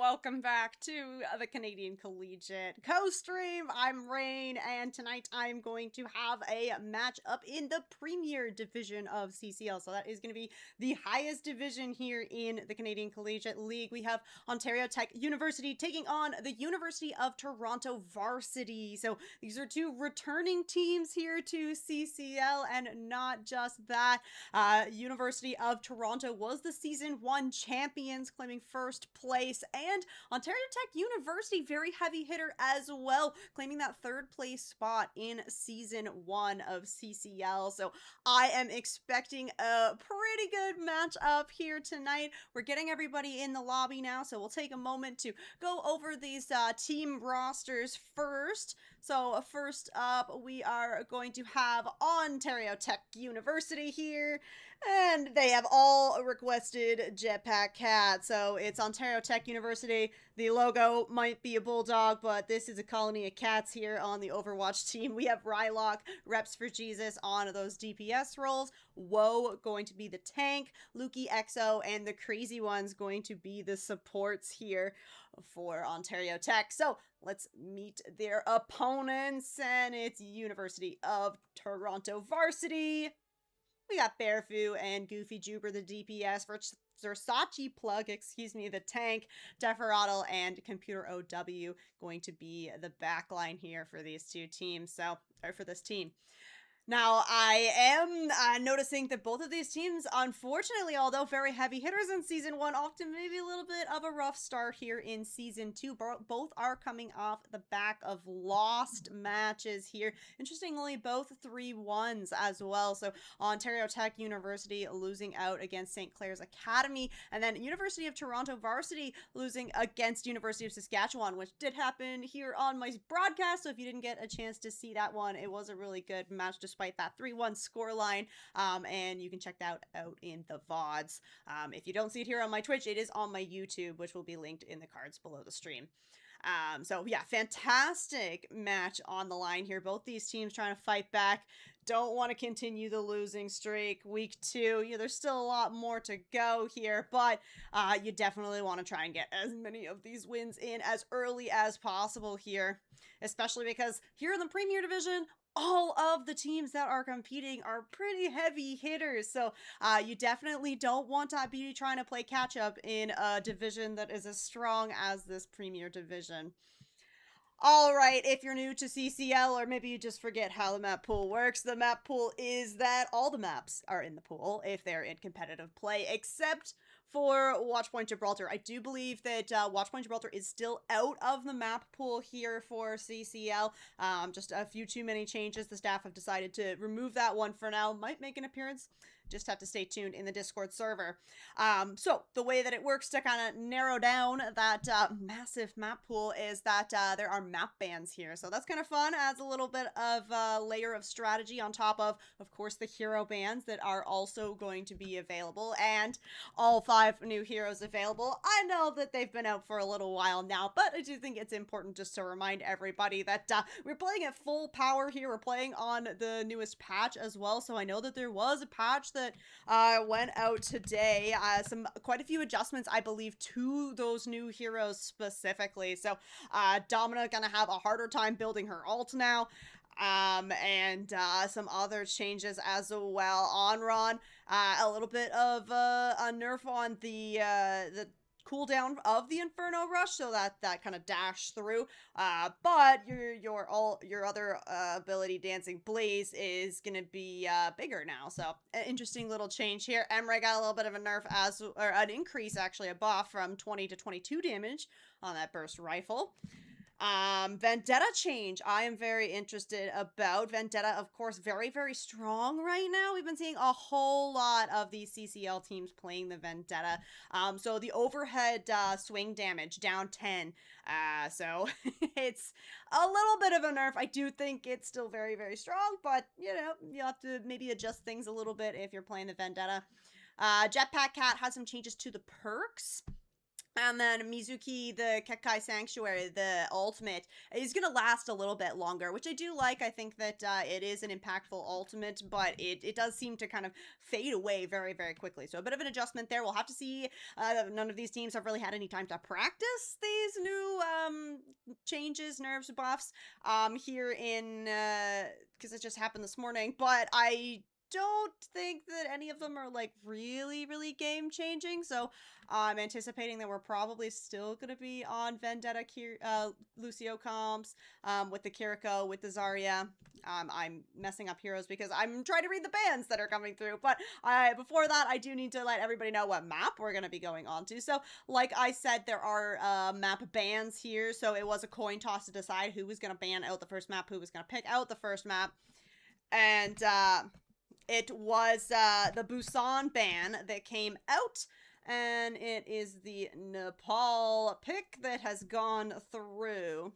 welcome back to the Canadian Collegiate Co-Stream. I'm Rain, and tonight I'm going to have a matchup in the Premier Division of CCL. So that is going to be the highest division here in the Canadian Collegiate League. We have Ontario Tech University taking on the University of Toronto Varsity. So these are two returning teams here to CCL, and not just that. University of Toronto was the Season 1 champions, claiming first place, and Ontario Tech University, very heavy hitter as well, claiming that third place spot in Season 1 of CCL. So I am expecting a pretty good match up here tonight. We're getting everybody in the lobby now, so we'll take a moment to go over these team rosters first. So first up, we are going to have Ontario Tech University here, and they have all requested Jetpack Cat. So it's Ontario Tech University. The logo might be a bulldog, but this is a colony of cats here on the Overwatch team. We have Rylock, Reps for Jesus on those DPS roles. Woe going to be the tank. Lukey, EXO, and the crazy ones going to be the supports here for Ontario Tech. So let's meet their opponents, and it's University of Toronto Varsity. We got Bearfoo and Goofy Juber, the DPS, Versace Plug, the tank, Deferattle, and Computer OW going to be the backline here for these two teams. Or for this team. Now, I am noticing that both of these teams, unfortunately, although very heavy hitters in Season 1, often maybe a little bit of a rough start here in Season 2. Both are coming off the back of lost matches here. Interestingly, both 3-1s as well. So, Ontario Tech University losing out against St. Clair's Academy, and then University of Toronto Varsity losing against University of Saskatchewan, which did happen here on my broadcast. So, if you didn't get a chance to see that one, it was a really good match despite that 3-1 scoreline, and you can check that out in the VODs. If you don't see it here on my Twitch, it is on my YouTube, which will be linked in the cards below the stream. So yeah, fantastic match on the line here. Both these teams trying to fight back. Don't want to continue the losing streak. Week 2, there's still a lot more to go here, but you definitely want to try and get as many of these wins in as early as possible here, especially because here in the Premier Division, all of the teams that are competing are pretty heavy hitters. So you definitely don't want to be trying to play catch up in a division that is as strong as this Premier Division. All right, if you're new to CCL, or maybe you just forget how the map pool works, the map pool is that all the maps are in the pool if they're in competitive play, except for Watchpoint Gibraltar. I do believe that Watchpoint Gibraltar is still out of the map pool here for CCL. Just a few too many changes. The staff have decided to remove that one for now. Might make an appearance. Just have to stay tuned in the Discord server. So the way that it works to kind of narrow down that massive map pool is that there are map bans here. So that's kind of fun. Adds a little bit of a layer of strategy on top of course, the hero bans that are also going to be available. And all 5 new heroes available. I know that they've been out for a little while now, but I do think it's important just to remind everybody that we're playing at full power here. We're playing on the newest patch as well. So I know that there was a patch that went out today. Quite a few adjustments, I believe, to those new heroes specifically. So Domina gonna have a harder time building her ult now. And some other changes as well. Onron, a little bit of a nerf on the cooldown of the Inferno Rush, so that kind of dash through. But your other ability, Dancing Blaze, is gonna be bigger now. So an interesting little change here. Emre got a little bit of a nerf or an increase, actually, a buff from 20 to 22 damage on that burst rifle. Vendetta change I am very interested about. Vendetta, of course, very, very strong right now. We've been seeing a whole lot of these CCL teams playing the Vendetta. So the overhead swing damage down 10. So it's a little bit of a nerf. I do think it's still very, very strong, but, you'll have to maybe adjust things a little bit if you're playing the Vendetta. Jetpack Cat has some changes to the perks. And then Mizuki, the Kekkai Sanctuary, the ultimate, is going to last a little bit longer, which I do like. I think that it is an impactful ultimate, but it does seem to kind of fade away very, very quickly. So a bit of an adjustment there. We'll have to see. None of these teams have really had any time to practice these new changes, nerfs, buffs here in, because it just happened this morning. But I don't think that any of them are like really, really game changing. So I'm anticipating that we're probably still going to be on Vendetta Lucio comps with the Kiriko, with the Zarya. I'm messing up heroes because I'm trying to read the bans that are coming through. But before that, I do need to let everybody know what map we're going to be going on to. So, like I said, there are map bans here. So it was a coin toss to decide who was going to ban out the first map, who was going to pick out the first map. And it was the Busan ban that came out, and it is the Nepal pick that has gone through.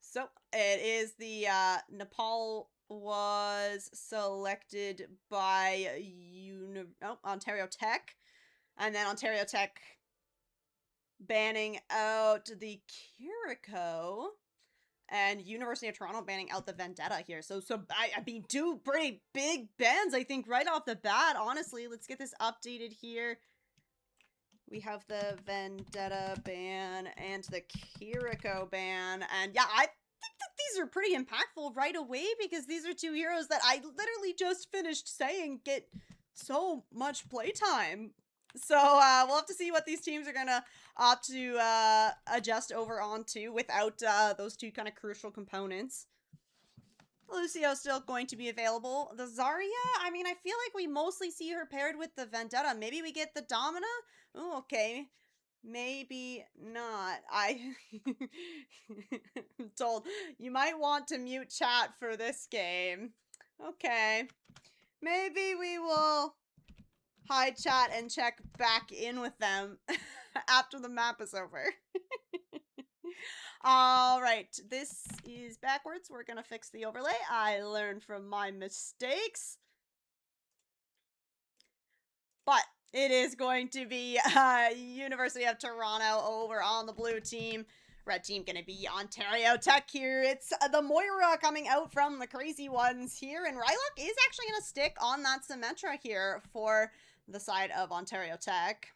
So it is the Nepal was selected by Ontario Tech, and then Ontario Tech banning out the Kiriko. And University of Toronto banning out the Vendetta here. So I mean, two pretty big bans, I think, right off the bat. Honestly, let's get this updated here. We have the Vendetta ban and the Kiriko ban. And yeah, I think that these are pretty impactful right away because these are two heroes that I literally just finished saying get so much playtime. So we'll have to see what these teams are going to opt to adjust over onto without those two kind of crucial components. Lucio's still going to be available. The Zarya, I mean, I feel like we mostly see her paired with the Vendetta. Maybe we get the Domina? Oh, okay. Maybe not. I'm told you might want to mute chat for this game. Okay. Maybe we will hide chat and check back in with them after the map is over. All right, this is backwards. We're gonna fix the overlay. I learned from my mistakes. But it is going to be University of Toronto over on the blue team. Red team gonna be Ontario Tech here. It's the Moira coming out from the crazy ones here. And Rylock is actually gonna stick on that Symmetra here for the side of Ontario Tech.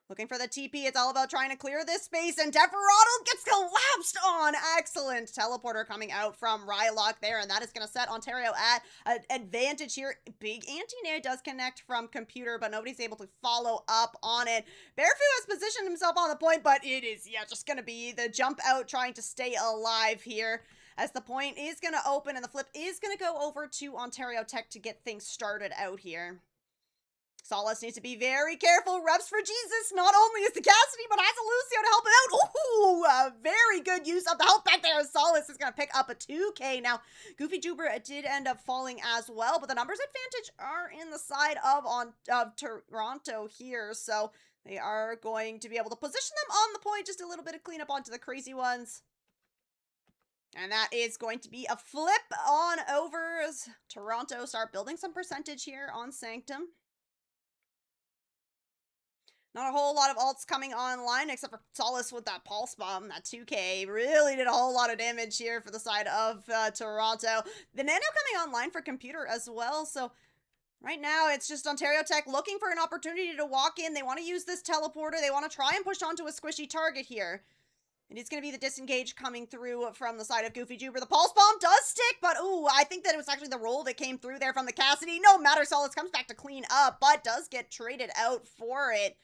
Looking for the TP. It's all about trying to clear this space, and Deferado gets collapsed on. Excellent teleporter coming out from Rylock there, and that is going to set Ontario at an advantage here. Big anti-nade does connect from computer, but nobody's able to follow up on it. Bearfu has positioned himself on the point, but it is, just going to be the jump out trying to stay alive here, as the point is going to open, and the flip is going to go over to Ontario Tech to get things started out here. Solace needs to be very careful. Reps for Jesus. Not only is the Cassidy, but has a Lucio to help him out. Ooh, a very good use of the help back there. Solace is going to pick up a 2K. Now, Goofy Juber did end up falling as well, but the numbers advantage are in the side of Toronto here, so they are going to be able to position them on the point. Just a little bit of cleanup onto the crazy ones. And that is going to be a flip on over as Toronto start building some percentage here on Sanctum. Not a whole lot of ults coming online, except for Solace with that Pulse Bomb. That 2K really did a whole lot of damage here for the side of Toronto. The Nano coming online for computer as well, so right now it's just Ontario Tech looking for an opportunity to walk in. They want to use this teleporter. They want to try and push onto a squishy target here. It is going to be the disengage coming through from the side of Goofy Juber. The Pulse Bomb does stick, but ooh, I think that it was actually the roll that came through there from the Cassidy. No matter, Solace comes back to clean up, but does get traded out for it.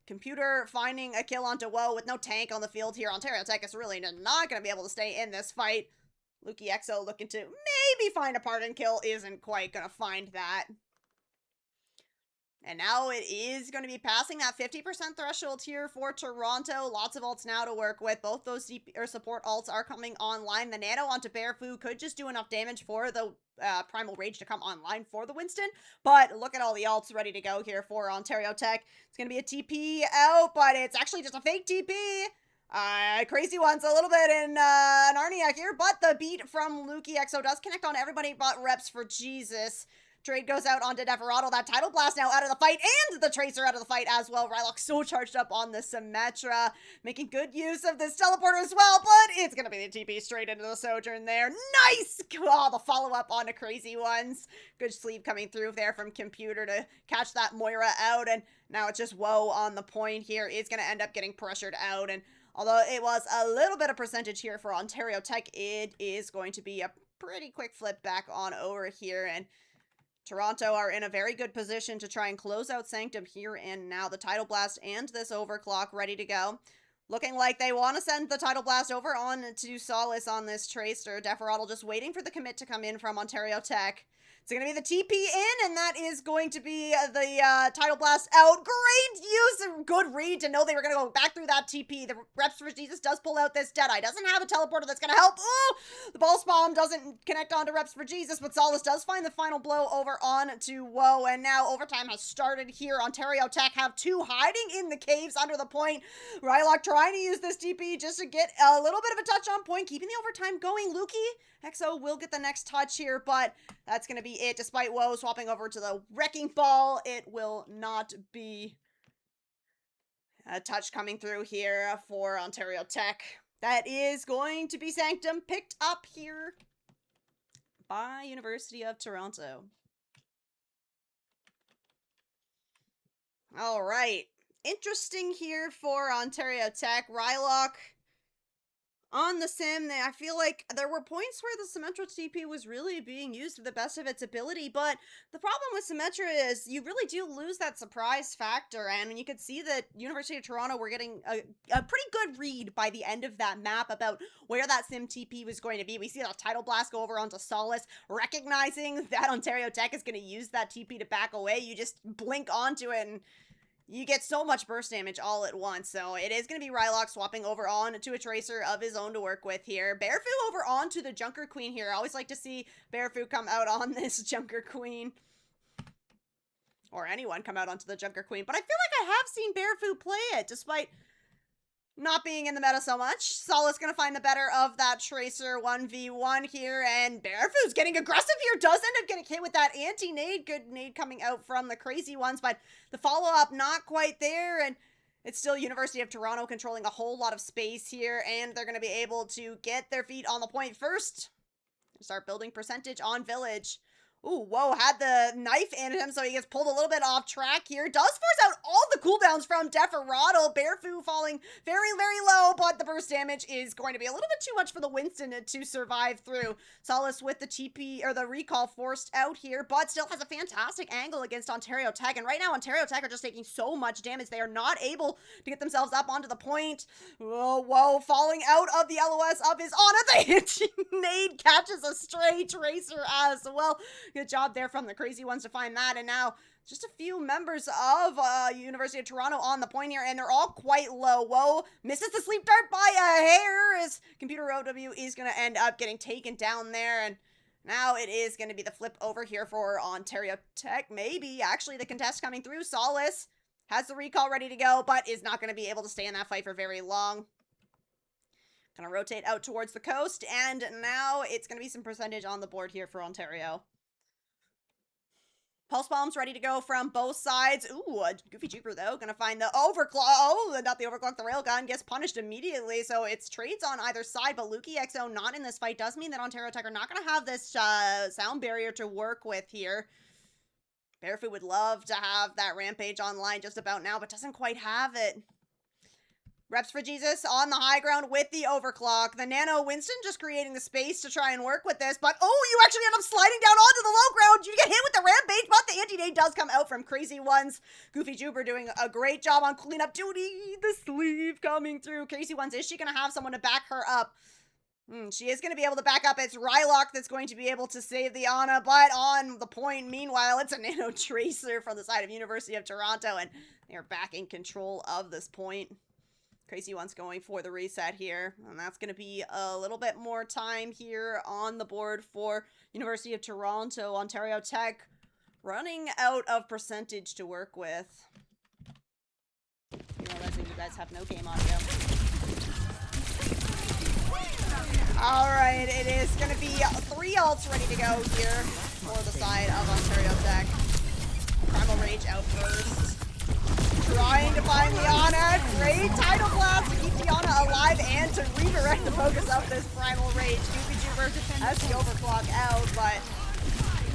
Computer finding a kill onto Woe with no tank on the field here. Ontario Tech is really not going to be able to stay in this fight. Luki Exo looking to maybe find a pardon kill. Isn't quite going to find that. And now it is going to be passing that 50% threshold here for Toronto. Lots of ults now to work with. Both those support ults are coming online. The Nano onto Bearfu could just do enough damage for the Primal Rage to come online for the Winston. But look at all the ults ready to go here for Ontario Tech. It's going to be a TP out, but it's actually just a fake TP. Crazy ones a little bit in Narnia here, but the beat from Luki Exo does connect on everybody but Reps for Jesus. Trade goes out onto Deferado. That Tidal Blast now out of the fight, and the Tracer out of the fight as well. Rylock so charged up on the Symmetra, making good use of this teleporter as well, but it's gonna be the TP straight into the Sojourn there. Nice! Oh, the follow-up onto Crazy Ones. Good sleeve coming through there from Computer to catch that Moira out, and now it's just Woe on the point here. Is gonna end up getting pressured out, and although it was a little bit of percentage here for Ontario Tech, it is going to be a pretty quick flip back on over here, and Toronto are in a very good position to try and close out Sanctum here and now. The Tidal Blast and this Overclock ready to go. Looking like they want to send the Tidal Blast over on to Solace on this Tracer. Deferado just waiting for the commit to come in from Ontario Tech. It's going to be the TP in, and that is going to be the Tidal Blast out. Great use, good read to know they were going to go back through that TP. The Reps for Jesus does pull out this Deadeye. Doesn't have a teleporter that's going to help. Ooh, the Pulse Bomb doesn't connect onto Reps for Jesus, but Solace does find the final blow over on to Woe, and now overtime has started here. Ontario Tech have two hiding in the caves under the point. Rylock trying to use this TP just to get a little bit of a touch on point, keeping the overtime going. Lukey, Exo will get the next touch here, but that's going to be it. Despite Woe swapping over to the Wrecking Ball, it will not be a touch coming through here for Ontario Tech. That is going to be Sanctum, picked up here by University of Toronto. All right. Interesting here for Ontario Tech. Rylock on the sim, I feel like there were points where the Symmetra TP was really being used to the best of its ability, but the problem with Symmetra is you really do lose that surprise factor, and you could see that University of Toronto were getting a pretty good read by the end of that map about where that sim TP was going to be. We see that Tidal Blast go over onto Solace, recognizing that Ontario Tech is going to use that TP to back away. You just blink onto it, and you get so much burst damage all at once. So it is going to be Rylock swapping over on to a Tracer of his own to work with here. Bearfu over on to the Junker Queen here. I always like to see Bearfu come out on this Junker Queen. Or anyone come out onto the Junker Queen. But I feel like I have seen Bearfu play it, despite not being in the meta so much. Solace gonna find the better of that Tracer 1v1 here, and Bearfu's getting aggressive here, does end up getting hit with that anti-nade. Good nade coming out from the Crazy Ones, but the follow-up not quite there, and it's still University of Toronto controlling a whole lot of space here, and they're gonna be able to get their feet on the point first. Start building percentage on Village. Ooh, Woe had the knife in him, so he gets pulled a little bit off track here. Does force out all the cooldowns from Deferado. Bearfu falling very, very low, but the burst damage is going to be a little bit too much for the Winston to survive through. Solace with the TP, or the recall forced out here, but still has a fantastic angle against Ontario Tech. And right now, Ontario Tech are just taking so much damage. They are not able to get themselves up onto the point. Whoa, falling out of the LOS of his Ana. The anti-nade catches a stray Tracer as well. Good job there from the Crazy Ones to find that, and now just a few members of University of Toronto on the point here, and they're all quite low. Woe misses the sleep dart by a hair as Computer OW is going to end up getting taken down there, and now it is going to be the flip over here for Ontario Tech. Maybe actually the contest coming through. Solace has the recall ready to go, but is not going to be able to stay in that fight for very long. Gonna rotate out towards the coast, and now it's going to be some percentage on the board here for Ontario. Pulse bombs ready to go from both sides. Ooh, Goofy Jupiter, though, gonna find the overclock. Oh, not the overclock. The railgun gets punished immediately, so it's trades on either side, but Lukey XO not in this fight does mean that Ontario Tech are not gonna have this sound barrier to work with here. Bearfu would love to have that Rampage online just about now, but doesn't quite have it. Reps for Jesus on the high ground with the overclock. The Nano Winston just creating the space to try and work with this, but oh, you actually end up sliding down onto the low ground. You get hit with the Rampage, but the anti-nade does come out from Crazy Ones. Goofy Jupiter doing a great job on cleanup duty. The sleeve coming through. Crazy Ones, is she going to have someone to back her up? She is going to be able to back up. It's Rylock that's going to be able to save the Ana, but on the point, meanwhile, it's a Nano Tracer from the side of University of Toronto, and they are back in control of this point. Crazy One's going for the reset here, and that's going to be a little bit more time here on the board for University of Toronto. Ontario Tech running out of percentage to work with. Realizing you guys have no game audio. Alright, it is going to be 3 ults ready to go here. for the side of Ontario Tech. Primal Rage out first. Trying to find Liana. Great Tidal Blast to keep Liana alive and to redirect the focus of this Primal Rage. Goofy Juber has the overclock out, but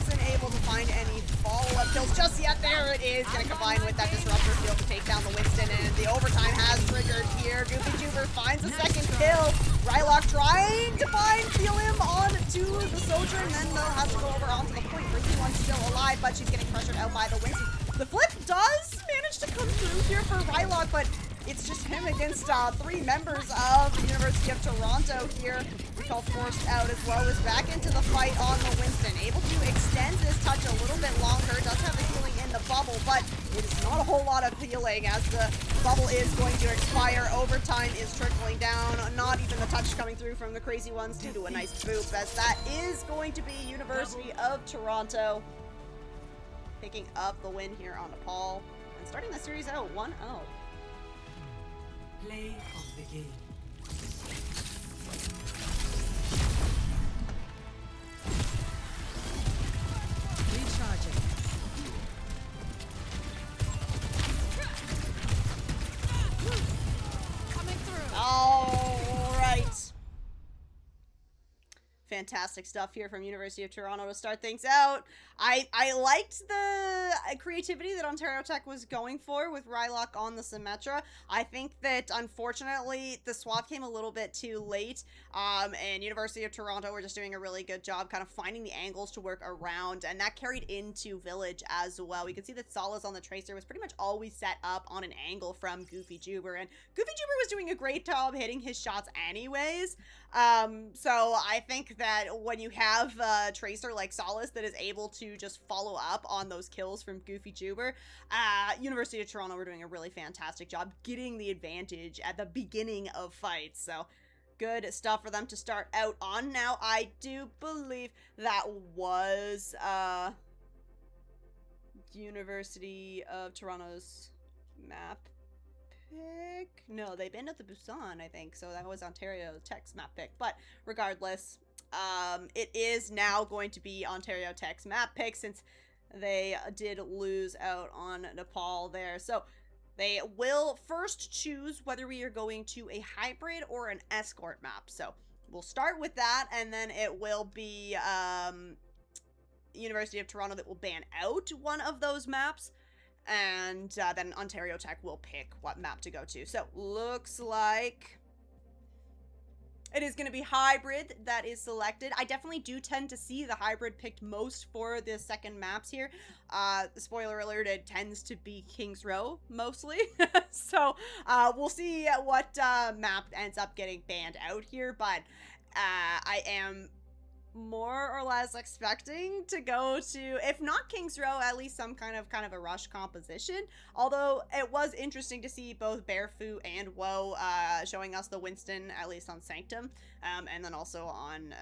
isn't able to find any follow-up kills just yet. There it is. Going to combine with that Disruptor Field to take down the Winston, and the overtime has triggered here. Goofy Juber finds a second kill. Rylock trying to feel him on to the Sojourn, then though has to go over onto the point. Ricky One's still alive, but she's getting pressured out by the Winston. The flip does manage to come through here for Rylock, but it's just him against 3 members of the University of Toronto here. Call forced out as well as back into the fight on the Winston. Able to extend this touch a little bit longer. Does have the healing in the bubble, but it is not a whole lot of healing as the bubble is going to expire. Overtime is trickling down. Not even the touch coming through from the Crazy Ones due to a nice boop, as that is going to be University of Toronto picking up the win here on Nepal and starting the series out 1-0. Play of the game. Recharging. Coming through. All right. Fantastic stuff here from University of Toronto to start things out. I liked the creativity that Ontario Tech was going for with Rylock on the Symmetra. I think that, unfortunately, the swap came a little bit too late, and University of Toronto were just doing a really good job kind of finding the angles to work around, and that carried into Village as well. We could see that Solace on the Tracer was pretty much always set up on an angle from Goofy Juber, and Goofy Juber was doing a great job hitting his shots anyways. So I think that when you have a Tracer like Solace that is able to just follow up on those kills from Goofy Juber, University of Toronto were doing a really fantastic job getting the advantage at the beginning of fights. So good stuff for them to start out on. Now, I do believe that was University of Toronto's map pick. No, they banned out the Busan, I think, so that was Ontario Tech's map pick. But regardless, it is now going to be Ontario Tech's map pick since they did lose out on Nepal there. So they will first choose whether we are going to a hybrid or an escort map. So we'll start with that, and then it will be University of Toronto that will ban out one of those maps. And then Ontario Tech will pick what map to go to. So looks like it is going to be hybrid that is selected. I definitely do tend to see the hybrid picked most for the second maps here. Spoiler alert, it tends to be Kings Row mostly. So we'll see what map ends up getting banned out here. But I am more or less expecting to go to, if not Kings Row, at least some kind of a rush composition. Although it was interesting to see both Bearfu and Woe showing us the Winston, at least on Sanctum, and then also on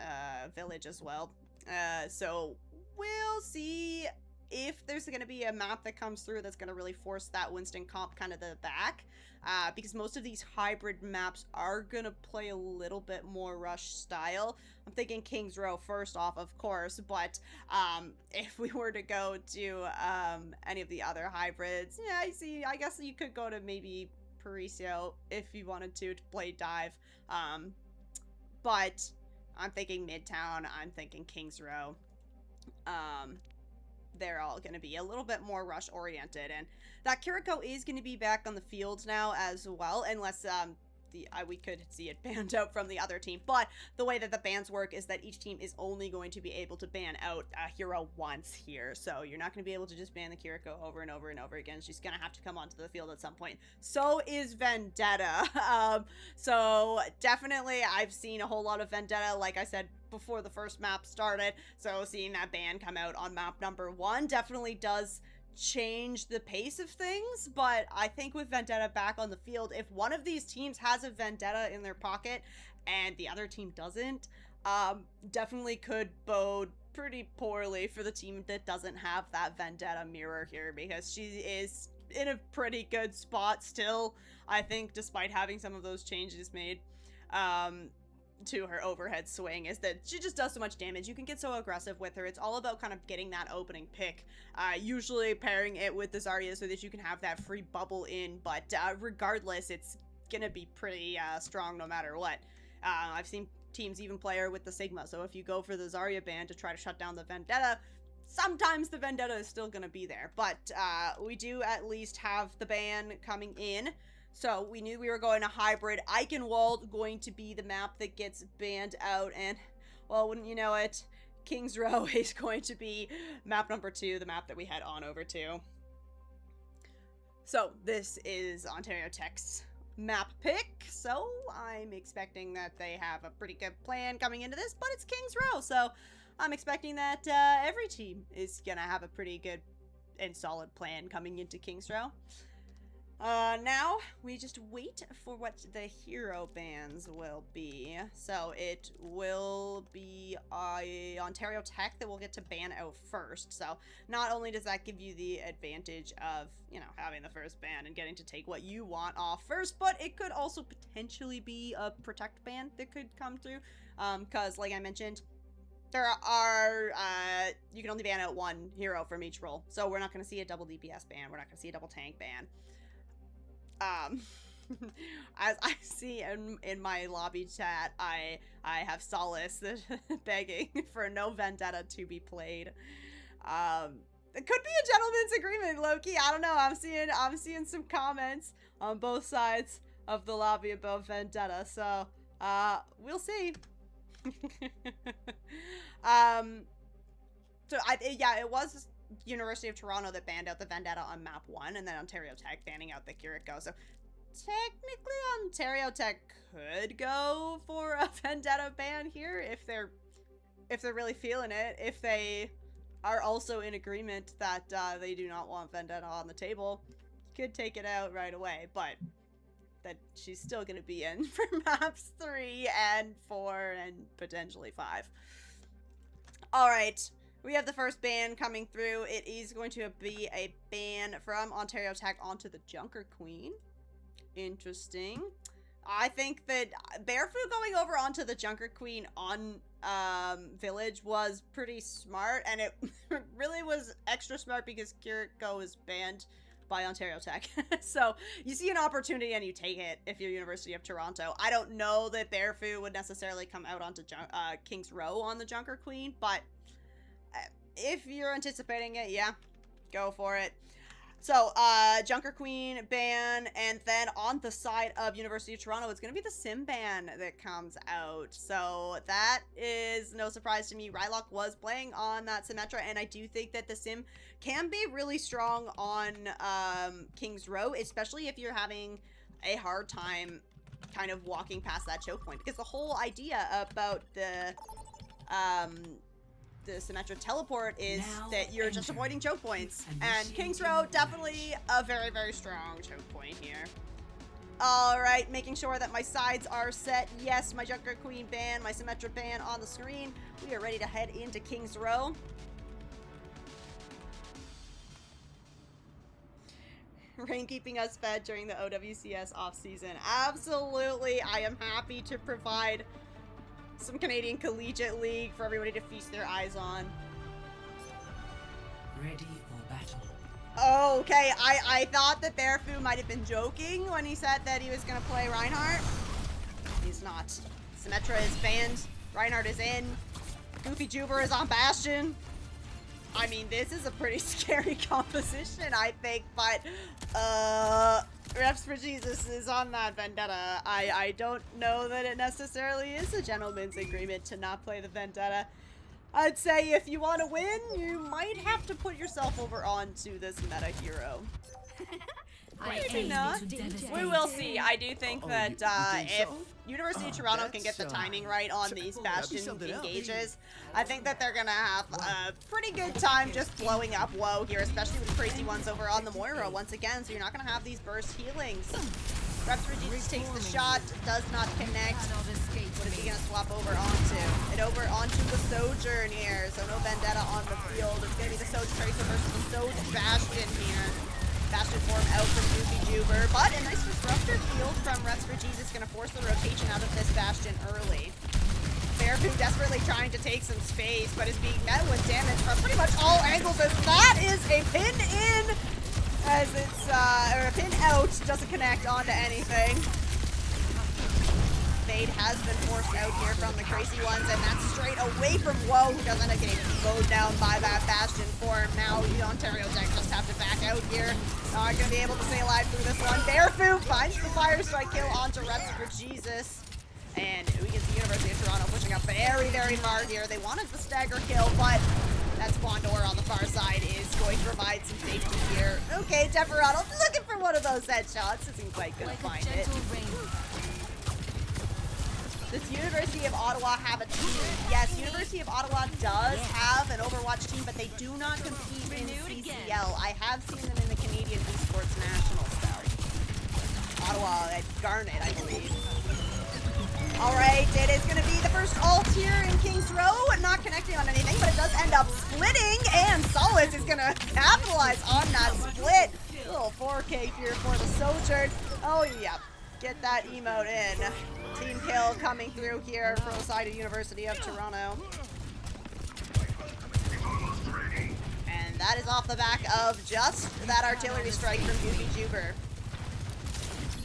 Village as well. So we'll see if there's going to be a map that comes through that's going to really force that Winston comp kind of the back. Because most of these hybrid maps are going to play a little bit more rush style. I'm thinking Kings Row first off, of course, but if we were to go to any of the other hybrids, yeah, I guess you could go to maybe Parisio if you wanted to play dive. But I'm thinking Midtown, I'm thinking Kings Row. They're all going to be a little bit more rush oriented, and that Kiriko is going to be back on the field now as well, unless we could see it banned out from the other team. But the way that the bans work is that each team is only going to be able to ban out a hero once here, so you're not going to be able to just ban the Kiriko over and over and over again. She's going to have to come onto the field at some point. So is Vendetta. So definitely I've seen a whole lot of Vendetta, like I said before the first map started, so seeing that ban come out on map number 1 definitely does change the pace of things. But I think with Vendetta back on the field, if one of these teams has a Vendetta in their pocket and the other team doesn't, definitely could bode pretty poorly for the team that doesn't have that Vendetta mirror here, because she is in a pretty good spot still, I think, despite having some of those changes made. to her overhead swing is that she just does so much damage. You can get so aggressive with her. It's all about kind of getting that opening pick, usually pairing it with the Zarya so that you can have that free bubble in, but regardless, it's gonna be pretty strong no matter what. I've seen teams even play her with the Sigma, so if you go for the Zarya ban to try to shut down the Vendetta, sometimes the Vendetta is still gonna be there, but we do at least have the ban coming in. So we knew we were going to hybrid. Eichenwald going to be the map that gets banned out, and, well, wouldn't you know it, King's Row is going to be map number 2, the map that we head on over to. So this is Ontario Tech's map pick, so I'm expecting that they have a pretty good plan coming into this, but it's King's Row, so I'm expecting that every team is gonna have a pretty good and solid plan coming into King's Row. Now, we just wait for what the hero bans will be. So, it will be Ontario Tech that will get to ban out first. So, not only does that give you the advantage of, you know, having the first ban and getting to take what you want off first, but it could also potentially be a Protect ban that could come through. Because, like I mentioned, there are, you can only ban out one hero from each role. So, we're not going to see a double DPS ban. We're not going to see a double tank ban. As I see in my lobby chat, I have Solace begging for no Vendetta to be played. It could be a gentleman's agreement, Loki. I don't know. I'm seeing some comments on both sides of the lobby about Vendetta, so we'll see. Yeah, it was University of Toronto that banned out the Vendetta on map 1, and then Ontario Tech banning out the Kiriko. So technically Ontario Tech could go for a Vendetta ban here if they're really feeling it, if they are also in agreement that they do not want Vendetta on the table. Could take it out right away, but that she's still going to be in for maps 3 and 4 and potentially 5. All right. We have the first ban coming through. It is going to be a ban from Ontario Tech onto the Junker Queen. Interesting. I think that Barefoot going over onto the Junker Queen on Village was pretty smart, and it really was extra smart because Kiriko is banned by Ontario Tech. So you see an opportunity and you take it if you're University of Toronto. I don't know that Barefoot would necessarily come out onto King's Row on the Junker Queen, but if you're anticipating it, yeah, go for it. So, Junker Queen ban, and then on the side of University of Toronto, it's going to be the Sim ban that comes out. So, that is no surprise to me. Rylock was playing on that Symmetra, and I do think that the Sim can be really strong on King's Row, especially if you're having a hard time kind of walking past that choke point. Because the whole idea about the Symmetra teleport is that you're just avoiding choke points. And King's Row, definitely a very, very strong choke point here. Alright, making sure that my sides are set. Yes, my Junker Queen ban, my Symmetra ban on the screen. We are ready to head into King's Row. Rain keeping us fed during the OWCS off-season. Absolutely, I am happy to provide some Canadian Collegiate League for everybody to feast their eyes on. Ready for battle. Oh, okay, I thought that Barefoot might have been joking when he said that he was going to play Reinhardt. He's not. Symmetra is banned. Reinhardt is in. Goofy Juber is on Bastion. I mean, this is a pretty scary composition, I think, but, Refs for Jesus is on that Vendetta. I don't know that it necessarily is a gentleman's agreement to not play the Vendetta. I'd say if you want to win, you might have to put yourself over onto this meta hero. Maybe not. We will see. I do think that if University of Toronto can get the timing right on these Bastion engages, I think that they're gonna have a pretty good time just blowing up WoW here, especially with crazy ones over on the Moira once again, so you're not gonna have these burst healings. Reps for Jesus takes the shot, does not connect. What is he gonna swap over onto? And over onto the Sojourn here, so no Vendetta on the field. It's gonna be the Sojourn Tracer versus the Sojourn Bastion here. Bastion form out from Goofy Juber, but a nice disruptor field from Reps for Jesus gonna force the rotation out of this Bastion early. Bearfoo desperately trying to take some space, but is being met with damage from pretty much all angles, as that is a pin in, as it's, or a pin out, doesn't connect onto anything. Fade has been forced out here from the Crazy Ones, and that's straight away from Woe, who does end up getting mowed down by that Bastion form. Now, the Ontario Tech just have to back out here. Not gonna be able to stay alive through this one. Bearfoo finds the Fire Strike kill onto Reps for Jesus. And we can see University of Toronto pushing up very, very far here. They wanted the stagger kill, but that Spawn Door on the far side is going to provide some safety here. Okay, Deferado looking for one of those headshots. Isn't quite gonna find it. Does University of Ottawa have a team? Yes, University of Ottawa does have an Overwatch team, but they do not compete in CCL. I have seen them in the Canadian Esports Nationals, though. Ottawa at Garnet, I believe. Alright, it is going to be the first ult here in King's Row. Not connecting on anything, but it does end up splitting, and Solace is going to capitalize on that split. A little 4K here for the Sojourn. Oh, yeah. Get that emote in. Team kill coming through here from the side of University of Toronto. And that is off the back of just that artillery strike from Goofy Juber.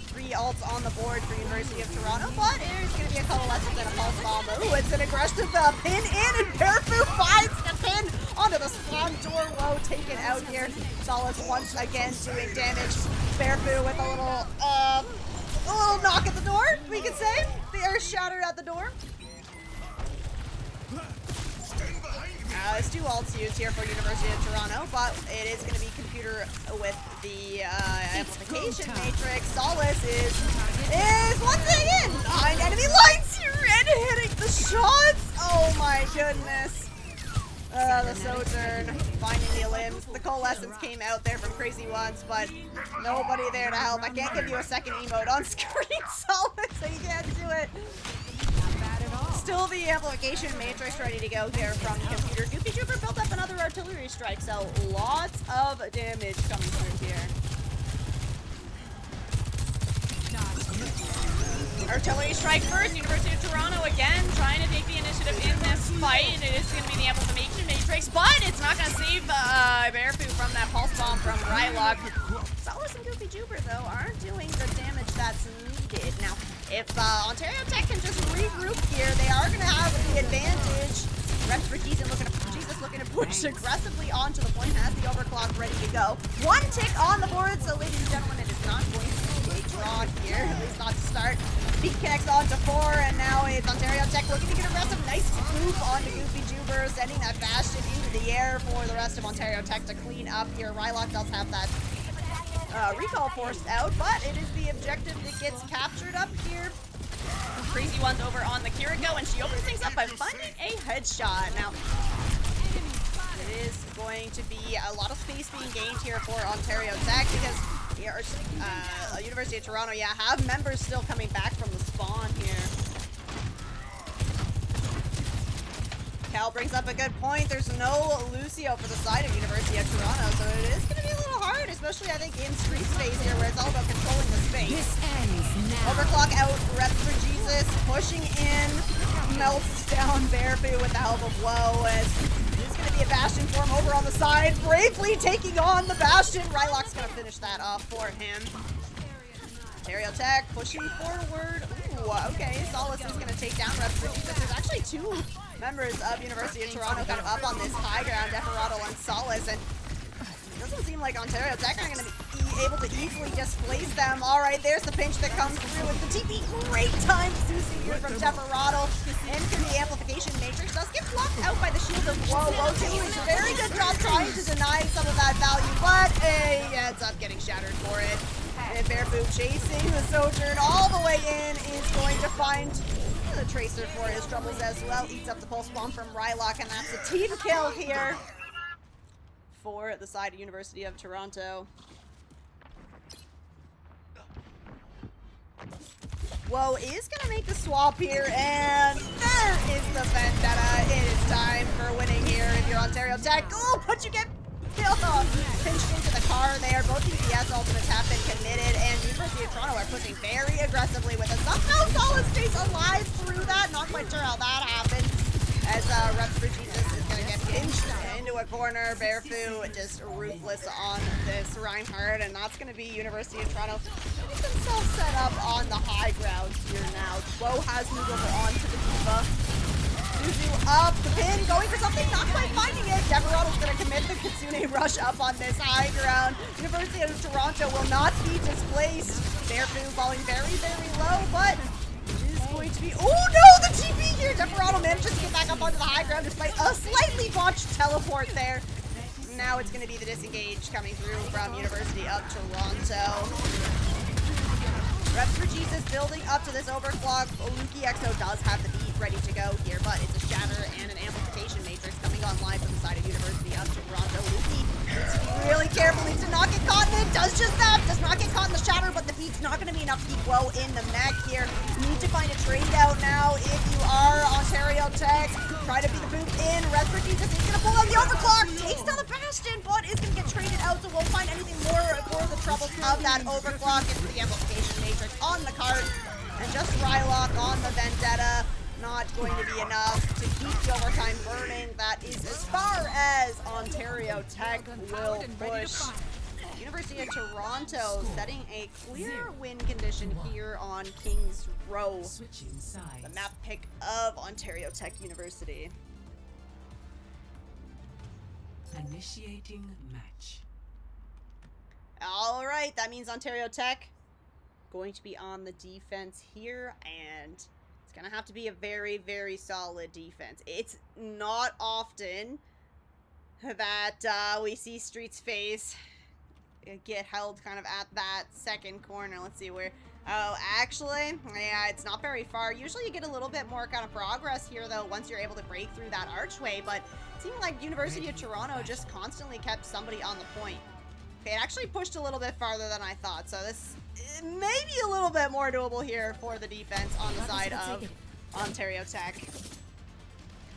3 ults on the board for University of Toronto, but there's going to be a coalescence and a pulse bomb. Ooh, it's an aggressive pin in, and Bearfoo finds the pin onto the Spawn Door. Woe taken out here. Solace once again doing damage. Bearfoo with a little knock at the door, we could say. The air shattered at the door. There's 2 ults used here for University of Toronto, but it is going to be computer with the amplification matrix. Solace is once again behind enemy lines here and hitting the shots. Oh my goodness. The Sojourn finding the limbs. The coalescence came out there from Crazy Ones, but nobody there to help. I can't give you a second emote on screen, Solace, so you can't do it. Still the amplification matrix ready to go here from the computer. Goofy Juber built up another artillery strike, so lots of damage coming through here. Artillery strike first. University of Toronto again trying to take the initiative in this fight, and it is going to be the amplification matrix, but it's not going to save Bearfoo from that pulse bomb from Rylock. Solace and Goofy Juber, though, aren't doing the damage that's needed. Now, if Ontario Tech can just regroup here, they are going to have the advantage. Reps for Jesus looking to push aggressively onto the point, has the overclock ready to go. 1 tick on the board, so ladies and gentlemen, it is not going to be a draw here, at least not to start. Beat connects on to 4, and now it's Ontario Tech looking to get aggressive. Nice move onto Goofy Juber, sending that Bastion into the air for the rest of Ontario Tech to clean up here. Rylock does have that recall forced out, but it is the objective that gets captured up here. Crazy One's over on the Kiriko, and she opens things up by finding a headshot. Now, it is going to be a lot of space being gained here for Ontario Tech, because University of Toronto, have members still coming back from the spawn here. Cal brings up a good point. There's no Lucio for the side of University of Toronto, so it is going to be a little hard, especially, I think, in street space here, where it's all about controlling the space. Overclock out, Reps for Jesus, pushing in, melts down Bearfoo with the help of Woe, as it's going to be a Bastion form over on the side, bravely taking on the Bastion. Rylock's going to finish that off for him. Ontario Tech pushing forward. Ooh, okay, Solace is going to take down Reps for Jesus. There's actually 2 members of University of Toronto kind of up on this high ground, Deferado and Solace, and it doesn't seem like Ontario Tech are going to be able to easily displace them. All right, there's the pinch that comes through with the TP. Great time CC here from Deferado into the amplification matrix. Does get blocked out by the shield of Woe. Woe doing a very good job trying to deny some of that value, but he ends up getting shattered for it. And Bearfoo chasing the Sojourn all the way in is going to find the Tracer for his troubles as well. Eats up the pulse bomb from Rylock, and that's a team kill here for the side of University of Toronto. Woe is going to make the swap here, and there is the vendetta. It is time for winning here if you're Ontario Tech. Oh, but you get pinched into the car there. Both DPS ultimates have been committed, and University of Toronto are pushing very aggressively with it. Somehow Solid stays alive through that. Not quite sure how that happened. As Reps for Jesus is going to get pinched into a corner. Bearfu just ruthless on this Reinhardt, and that's going to be University of Toronto getting themselves set up on the high ground here now. Woe has moved over onto the Diva. Suzu up, the pin, going for something, not quite finding it. Deveroto's going to commit the Kitsune rush up on this high ground. University of Toronto will not be displaced. Bearfu falling very, very low, but it is going to be... Oh no, the TP here! Deveroto manages to get back up onto the high ground despite a slightly botched teleport there. Now it's going to be the disengage coming through from University of Toronto. Reps for Jesus building up to this overclock. Luki XO does have the beat ready to go here, but it's a shatter and an amplification matrix coming online from the side of University of Toronto. Luki needs to be really careful, needs to not get caught in it, does just that, does not get caught in the shatter, but the beat's not going to be enough to keep Woe in the mech here. You need to find a trade out now if you are Ontario Tech. Try to beat the boop in. Reps for Jesus is going to pull out the overclock, takes down the Bastion, but is going to get traded out, so won't find anything more for the troubles of that overclock. It's the amplification matrix on the card, and just Rylock on the Vendetta. Not going to be enough to keep the overtime burning. That is as far as Ontario Tech will push. University of Toronto setting a clear win condition here on Kings Row. The map pick of Ontario Tech University. Initiating match. All right, that means Ontario Tech going to be on the defense here, and it's gonna have to be a very, very solid defense. It's not often that we see Street's face get held kind of at that second corner. Let's see where... Oh, actually, yeah, it's not very far. Usually you get a little bit more kind of progress here, though, once you're able to break through that archway, but it seemed like University of Toronto just constantly kept somebody on the point. Okay, it actually pushed a little bit farther than I thought, so this may be a little bit more doable here for the defense on the side of Ontario Tech.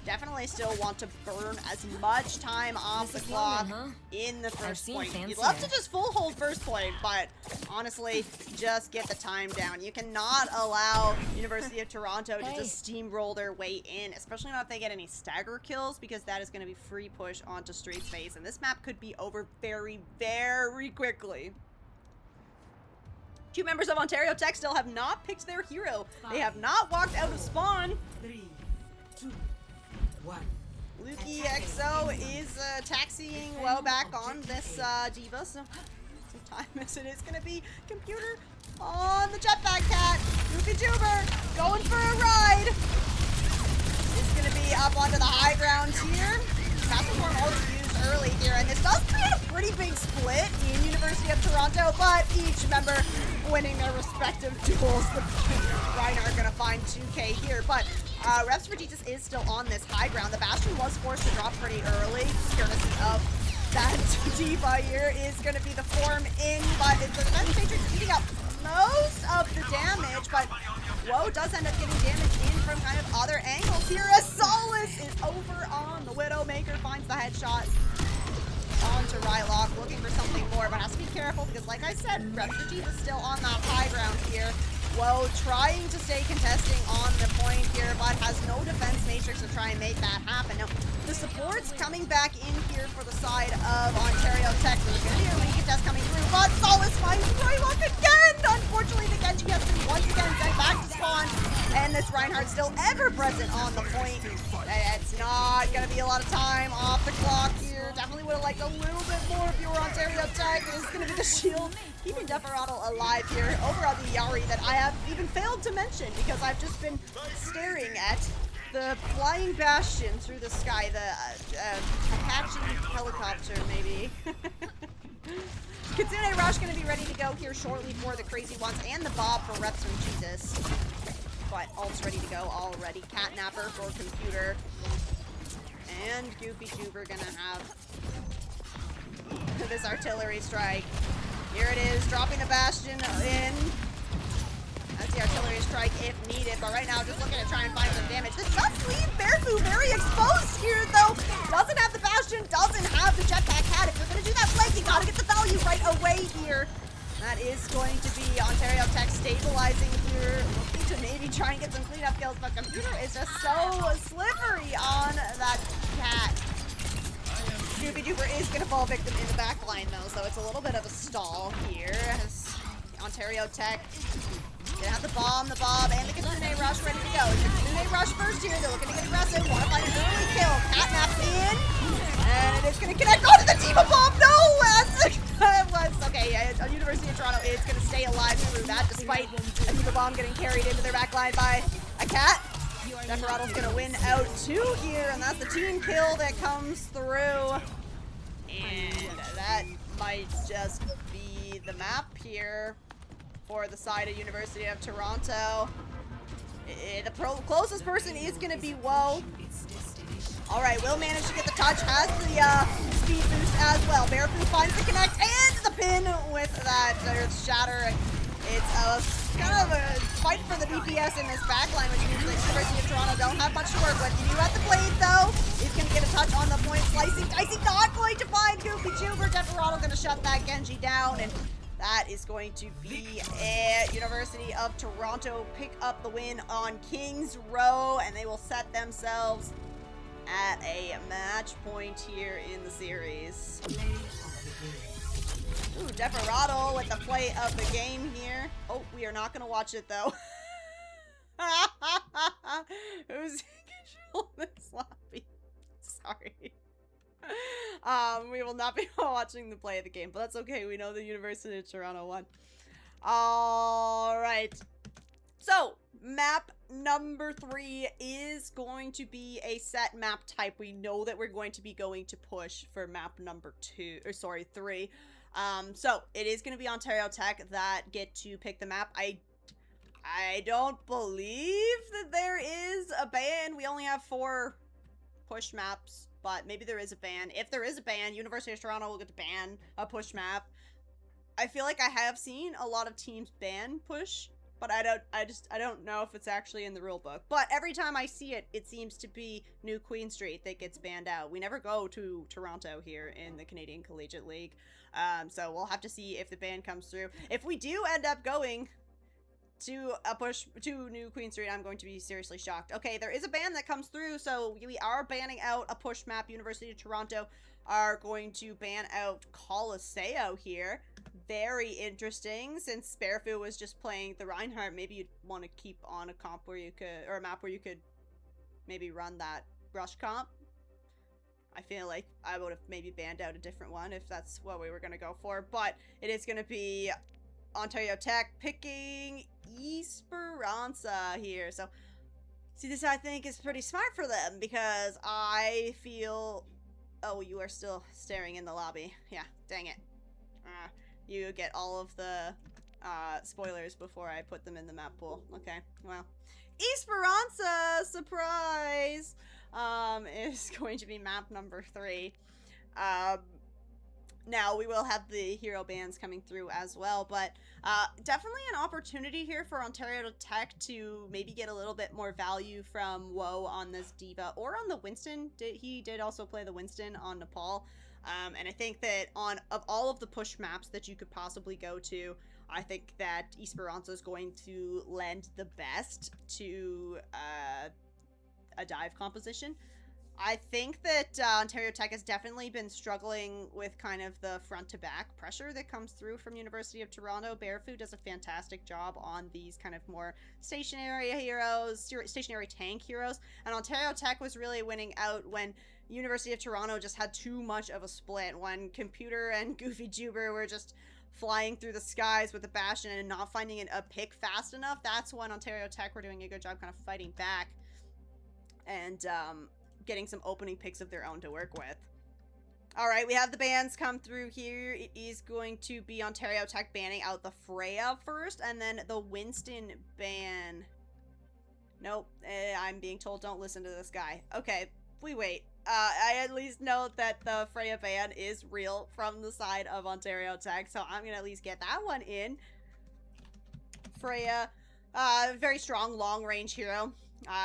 Definitely still want to burn as much time off the clock in the first point. You'd love to just full hold first point, but honestly, just get the time down. You cannot allow University of Toronto to just steamroll their way in, especially not if they get any stagger kills, because that is going to be free push onto Street's face, and this map could be over very, very quickly. Two members of Ontario Tech still have not picked their hero. They have not walked out of spawn. 3, 2, 1. Luki XO is taxiing well back on this Diva, so time as it is going to be computer on the jetpack cat. Goofy Tuber going for a ride. Is going to be up onto the high ground here. Castle Form also used early here, and this does create a pretty big split in University of Toronto, but each member winning their respective duels. The Reinhardt going to find 2K here, but Reps for Jesus is still on this high ground. The Bastion was forced to drop pretty early, courtesy of that Diva here is going to be the form in, but it's the defense matrix eating up most of the damage, but Woe does end up getting damage in from kind of other angles here as Solace is over on the Widowmaker, finds the headshot onto Rylock, looking for something more, but has to be careful because, like I said, Reps for Jesus is still on that high ground here. Woe trying to stay contesting on the point here, but has no defense matrix to try and make that happen. Now, the support's coming back in here for the side of Ontario Tech. There's going to be a recontest coming through, but Solace finds Rylock again! Unfortunately, the Genji has been once again sent back to spawn, and this Reinhardt still ever present on the point. It's not going to be a lot of time off the clock here. Definitely would have liked a little bit more if you were Ontario Tech. This is going to be the shield keeping Deferado alive here over on the Yari that I have even failed to mention because I've just been staring at the flying Bastion through the sky, the Apache helicopter maybe. Kitsune Rush going to be ready to go here shortly for the Crazy Ones and the Bob for Reps from Jesus. But ult's ready to go already. Catnapper for Computer. And Goofy Tuber going to have this artillery strike. Here it is, dropping the Bastion in. That's the artillery strike if needed, but right now just looking to try and find some damage. This does leave Bearfu very exposed here, though. Doesn't have the Bastion, doesn't have the jetpack hat. If you're going to do away here. That is going to be Ontario Tech stabilizing here, looking to maybe try and get some cleanup kills, but Computer is just so slippery on that cat. Goofy Duper is going to fall victim in the back line, though, so it's a little bit of a stall here. As Ontario Tech gonna have the bomb, and the Kitsune Rush ready to go. It's the Kitsune Rush first here. They're looking to get aggressive. Want to find an early kill. Catnaps in. And it is going to connect onto the Diva Bomb. No! That was... Okay, yeah, University of Toronto is going to stay alive through that, despite a Diva Bomb getting carried into their back line by a cat. Desperatto's going to win out 2 here, and that's the team kill that comes through. And that might just be the map here for the side of University of Toronto. The closest person is going to be Woe. Alright, will manage to get the touch, has the speed boost as well. Barefoot finds the connect and the pin with that shatter. It's kind of a fight for the DPS in this backline, which means the University of Toronto don't have much to work with. You do have the blade, though. He's going to get a touch on the point. Slicing, dicing, not going to find Goofy Juber. Desperado going to shut that Genji down, and that is going to be University of Toronto pick up the win on Kings Row, and they will set themselves at a match point here in the series. Ooh, Desperado with the play of the game here. Oh, we are not going to watch it, though. Who's controlling this lobby? Sorry. We will not be watching the play of the game, but that's okay. We know the University of Toronto won. Alright. So, map number 3 is going to be a set map type. We know that we're going to be going to push for map number 3. So, it is going to be Ontario Tech that get to pick the map. I don't believe that there is a ban. We only have 4 push maps, but maybe there is a ban. If there is a ban, University of Toronto will get to ban a push map. I feel like I have seen a lot of teams ban push, but I don't know if it's actually in the rule book. But every time I see it, it seems to be New Queen Street that gets banned out. We never go to Toronto here in the Canadian Collegiate League. So we'll have to see if the ban comes through. If we do end up going to a push to New Queen Street, I'm going to be seriously shocked. Okay, there is a ban that comes through, so we are banning out a push map. University of Toronto are going to ban out Coliseo here. Very interesting, since Sparefu was just playing the Reinhardt. Maybe you'd want to keep on a comp where you could, or a map where you could maybe run that rush comp. I feel like I would have maybe banned out a different one if that's what we were going to go for, but it is going to be Ontario Tech picking Esperanza here. So, see, this I think is pretty smart for them, because I feel... Oh, you are still staring in the lobby. Yeah, dang it. You get all of the spoilers before I put them in the map pool. Okay, well. Esperanza, surprise, is going to be map number 3. Now, we will have the hero bans coming through as well, but definitely an opportunity here for Ontario Tech to maybe get a little bit more value from Woe on this Diva, or on the Winston. He did also play the Winston on Nepal. And I think that of all of the push maps that you could possibly go to, I think that Esperanza is going to lend the best to a dive composition. I think that Ontario Tech has definitely been struggling with kind of the front-to-back pressure that comes through from University of Toronto. Barefoot does a fantastic job on these kind of more stationary heroes, stationary tank heroes, and Ontario Tech was really winning out when University of Toronto just had too much of a split, when Computer and Goofy Juber were just flying through the skies with the Bastion and not finding a pick fast enough. That's when Ontario Tech were doing a good job kind of fighting back and getting some opening picks of their own to work with. Alright, we have the bans come through here. It is going to be Ontario Tech banning out the Freya first, and then the Winston ban. Nope, I'm being told don't listen to this guy. Okay, we wait. I at least know that the Freya ban is real from the side of Ontario Tech, so I'm gonna at least get that one in. Freya, very strong long-range hero,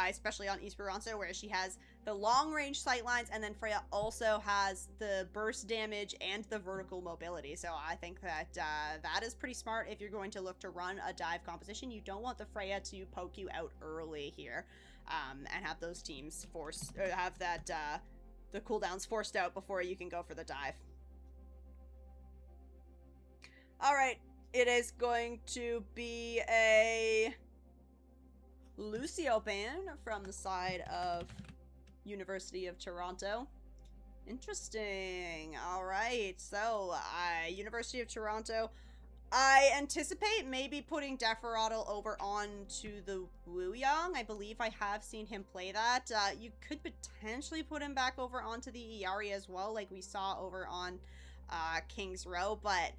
especially on Esperanza, where she has the long range sightlines, and then Freya also has the burst damage and the vertical mobility. So I think that that is pretty smart if you're going to look to run a dive composition. You don't want the Freya to poke you out early here, and have those teams have that the cooldowns forced out before you can go for the dive. Alright, it is going to be a Lucio ban from the side of University of Toronto. Interesting. Alright, so University of Toronto, I anticipate maybe putting Deferattle over onto the Wuyang. I believe I have seen him play that. You could potentially put him back over onto the Iari as well, like we saw over on King's Row, but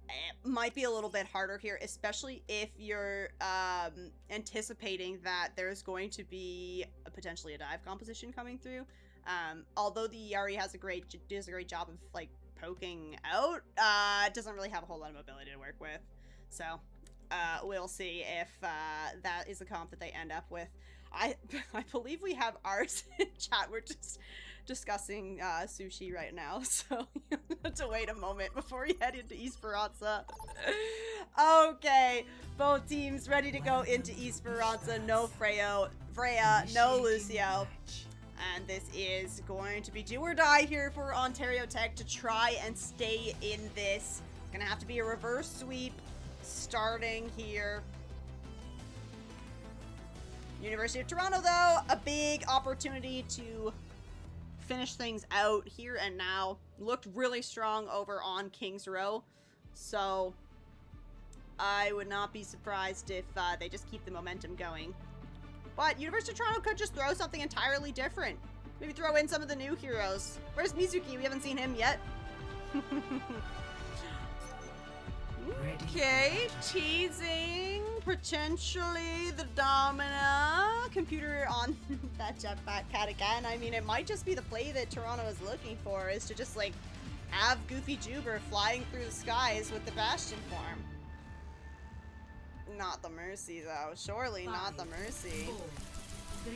it might be a little bit harder here, especially if you're anticipating that there's going to be potentially a dive composition coming through. Although the Iari does a great job of like poking out, it doesn't really have a whole lot of mobility to work with. So we'll see if that is the comp that they end up with. I believe we have ours in chat. We're just discussing sushi right now, so you have to wait a moment before we head into Esperanza. Okay, both teams ready to go into Esperanza. No Freya, no Lucio. And this is going to be do or die here for Ontario Tech to try and stay in this. It's gonna have to be a reverse sweep starting here. University of Toronto, though, a big opportunity to finish things out here and now. Looked really strong over on King's Row, so I would not be surprised if they just keep the momentum going. But University of Toronto could just throw something entirely different. Maybe throw in some of the new heroes. Where's Mizuki? We haven't seen him yet. Okay, teasing potentially the Domina computer on that jetpack cat again. I mean, it might just be the play that Toronto is looking for, is to just like have Goofy Juber flying through the skies with the Bastion form. Not the Mercy though, surely not the Mercy. 4, 3,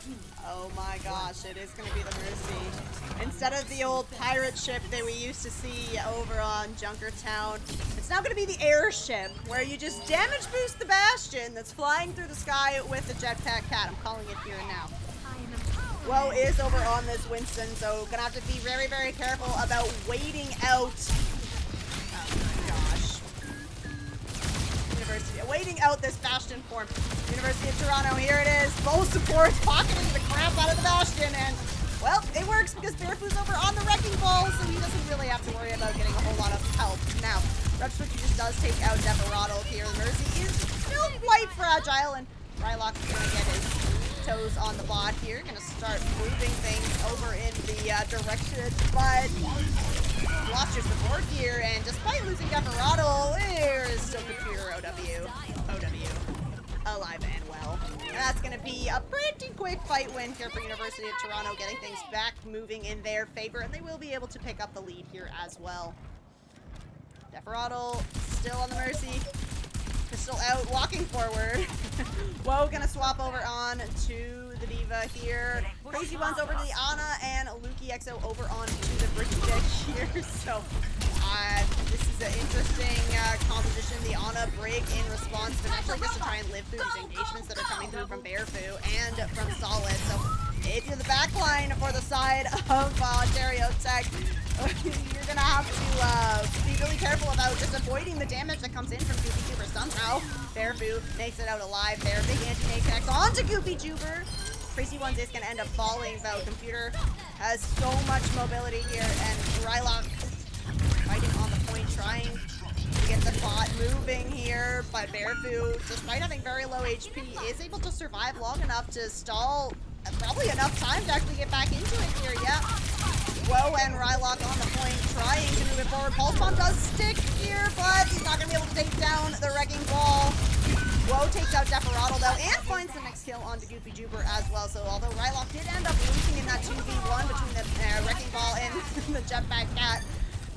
2, Oh my gosh, it is going to be the Mercy. Instead of the old pirate ship that we used to see over on Junkertown, it's now going to be the airship, where you just damage boost the Bastion that's flying through the sky with the jetpack cat. I'm calling it here and now. Woe is over on this Winston, so gonna have to be very, very careful about waiting out. Oh my gosh. Waiting out this Bastion form. University of Toronto, here it is. Both supports pocketing the crap out of the Bastion, and, well, it works because Barefoot's over on the Wrecking Ball, so he doesn't really have to worry about getting a whole lot of help. Now, Repswitch just does take out Deferattle here. Mercy is still quite fragile, and Rylock is going to get his toes on the bot here. Going to start moving things over in the direction, but lost your support here, and despite losing Deferattle, there is still computer OW, alive and well. And that's going to be a pretty quick fight win here for University of Toronto, getting things back moving in their favor, and they will be able to pick up the lead here as well. Deferattle still on the Mercy. Crystal out, walking forward. Woe gonna swap over on to the Diva here. Crazy One's over to the Ana, and Luki XO over on to the Bricky deck here. So, this is an interesting composition. The Ana break in response, potentially just to try and live through these engagements that are coming through from Barefoot and from Solid. So, if you're the backline for the side of Ontario Tech, you're gonna have to be really careful about just avoiding the damage that comes in from Goofy Juber somehow. Barefoot makes it out alive there. Big anti-nade connects onto Goofy Juber. Crazy Ones is gonna end up falling though. Computer has so much mobility here, and Rylock fighting on the point, trying to get the bot moving here, but Barefoot, despite having very low HP, is able to survive long enough to stall probably enough time to actually get back into it here, yeah. Woe and Rylock on the point, trying to move it forward. Pulse Bomb does stick here, but he's not going to be able to take down the Wrecking Ball. Woe takes out Deferattle, though, and finds the next kill onto Goofy Juber as well. So although Rylock did end up losing in that 2v1 between the Wrecking Ball and the Jetpack Cat,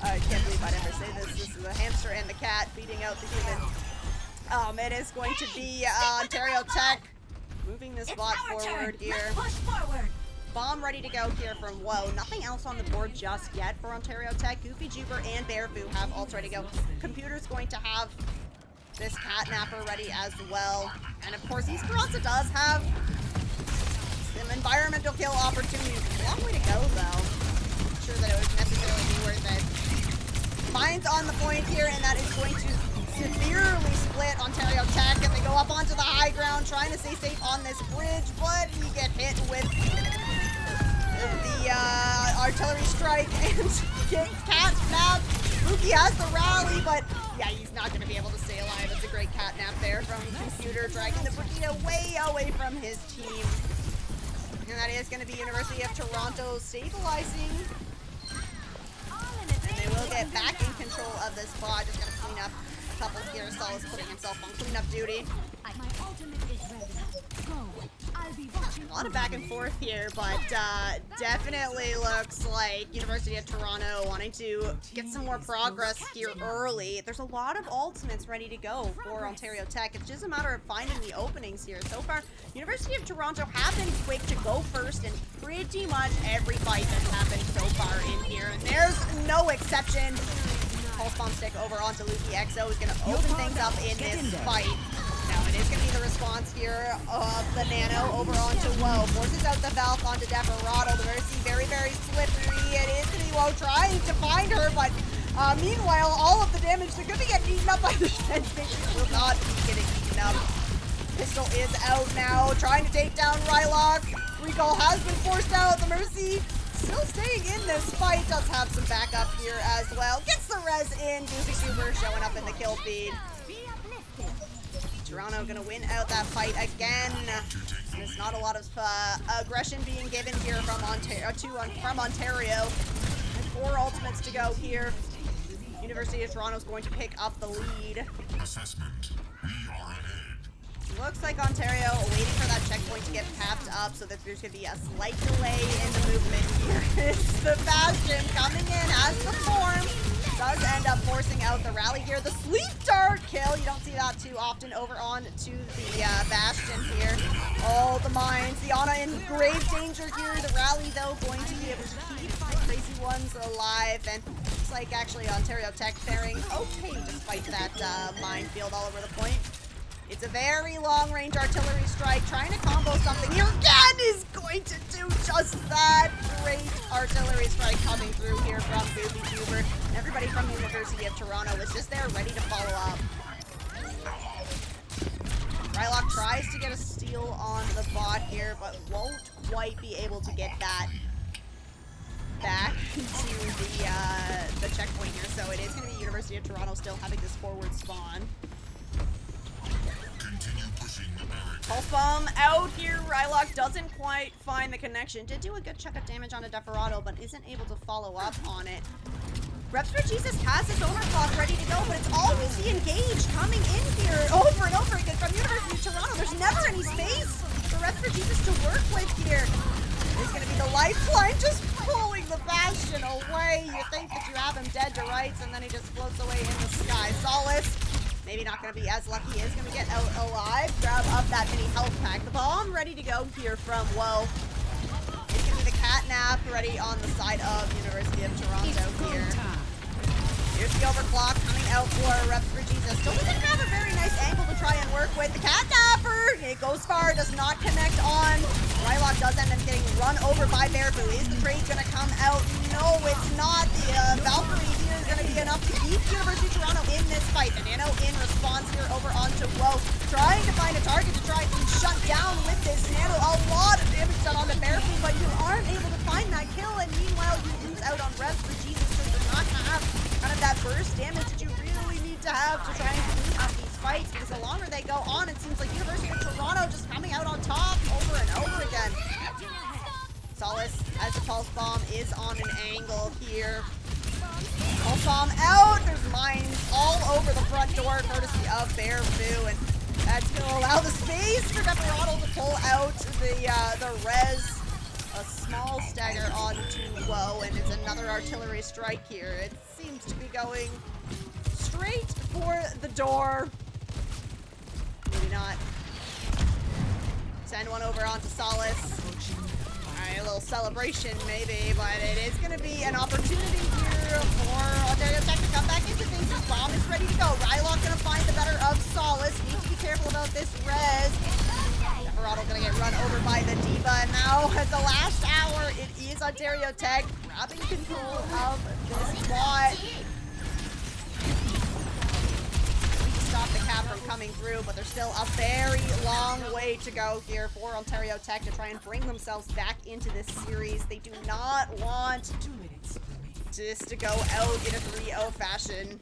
I can't believe I'd ever say this. This is the hamster and the cat beating out the human. It is going to be Ontario Tech moving this bot forward here. Push forward. Bomb ready to go here from Whoa. Nothing else on the board just yet for Ontario Tech. Goofy Juber and Bearfoo have ults ready to go. Computer's going to have this Catnapper ready as well. And of course, Esperanza does have some environmental kill opportunities. Long way to go, though. Not sure that it would necessarily be worth it. Mine's on the point here, and that is going to severely split Ontario Tech, and they go up onto the high ground trying to stay safe on this bridge, but we get hit with the artillery strike and get catnapped. Mookie has the rally, but yeah, he's not going to be able to stay alive. It's a great catnap there from Computer, dragging the Burkina way away from his team. And that is going to be University of Toronto stabilizing. And they will get back in control of this bot. Just going to clean up a couple here. Sol is putting himself on cleanup duty. My ultimate is ready. Go. I'll be watching. A lot of back and forth here, but definitely looks like University of Toronto wanting to get some more progress here early. There's a lot of ultimates ready to go for Ontario Tech. It's just a matter of finding the openings here. So far, University of Toronto have been quick to go first in pretty much every fight that's happened so far in here. And there's no exception. Pulse Bomb Stick over onto Luki XO is going to open things up in this fight. Now it is going to be the response here of the Nano over onto Woe. Forces out the Valk onto Desperado. The Mercy very, very slippery. It is going to be Woe trying to find her, but meanwhile, all of the damage they're going to get eaten up by the defense stations will not be getting eaten up. Pistol is out now, trying to take down Rylock. Recall has been forced out. The Mercy still staying in this fight. Does have some backup here as well. Gets the res in. Goofy Super showing up in the kill feed. Toronto gonna win out that fight again. There's not a lot of aggression being given here from Ontario. And 4 ultimates to go here. University of Toronto is going to pick up the lead. Assessment. We are ahead. Looks like Ontario waiting for that checkpoint to get tapped up so that there's going to be a slight delay in the movement here. It's the Bastion coming in as the form. Does end up forcing out the rally here. The sleep dart kill. You don't see that too often over on to the Bastion here. All the mines. The Ana in grave danger here. The rally, though, going to be able to keep the crazy ones alive. And looks like actually Ontario Tech faring okay despite that minefield all over the point. It's a very long-range artillery strike. Trying to combo something here again is going to do just that. Great artillery strike coming through here from Goofy Huber. Everybody from the University of Toronto was just there ready to follow up. Rylock tries to get a steal on the bot here, but won't quite be able to get that back to the checkpoint here. So it is going to be University of Toronto still having this forward spawn. Pulse Bomb out here. Rylock doesn't quite find the connection. Did do a good chunk of damage on a Desperado, but isn't able to follow up on it. Reps for Jesus has his overclock ready to go, but it's always the engage coming in here over and over again from University of Toronto. There's never any space for Reps for Jesus to work with here. It's going to be the lifeline just pulling the Bastion away. You think that you have him dead to rights, and then he just floats away in the sky. Solace. Maybe not going to be as lucky. Is going to get out alive. Grab up that mini health pack. The bomb ready to go here from Woe. It's going to be the Catnap ready on the side of University of Toronto here. Here's the overclock coming out for Reps for Jesus. Still doesn't have a very nice angle to try and work with. The Catnapper, it goes far, does not connect on. Rylock does end up getting run over by Bearfoo. Is the trade going to come out? No, it's not. The Valkyrie here is going to be enough to keep University of Toronto in this fight. The Nano in response here over onto Woe. Trying to find a target to try and shut down with this Nano. A lot of damage done on the Bearfoo, but you aren't able to find that kill. And meanwhile, you lose out on Reps for Jesus. So does not have kind of that burst damage that you really need to have to try and clean up these fights, because the longer they go on, it seems like University of Toronto just coming out on top over and over again. Solace, as the Pulse Bomb is on an angle here. Pulse Bomb out. There's mines all over the front door, courtesy of Bearfoo, and that's going to allow the space for Desperado to pull out the res. A small stagger onto Woe, and it's another artillery strike here. It seems to be going straight for the door. Maybe not. Send one over onto Solace. a little celebration maybe, but it is going to be an opportunity here for Ontario Tech to come back into things. His bomb is ready to go. Rylock going to find the better of Solace. Needs to be careful about this res. Desperado going to get run over by the Diva, and now at the last hour, it is Ontario Tech grabbing control of this bot. Stop the cap from coming through, but there's still a very long way to go here for Ontario Tech to try and bring themselves back into this series. They do not want this to go out in a 3-0 fashion.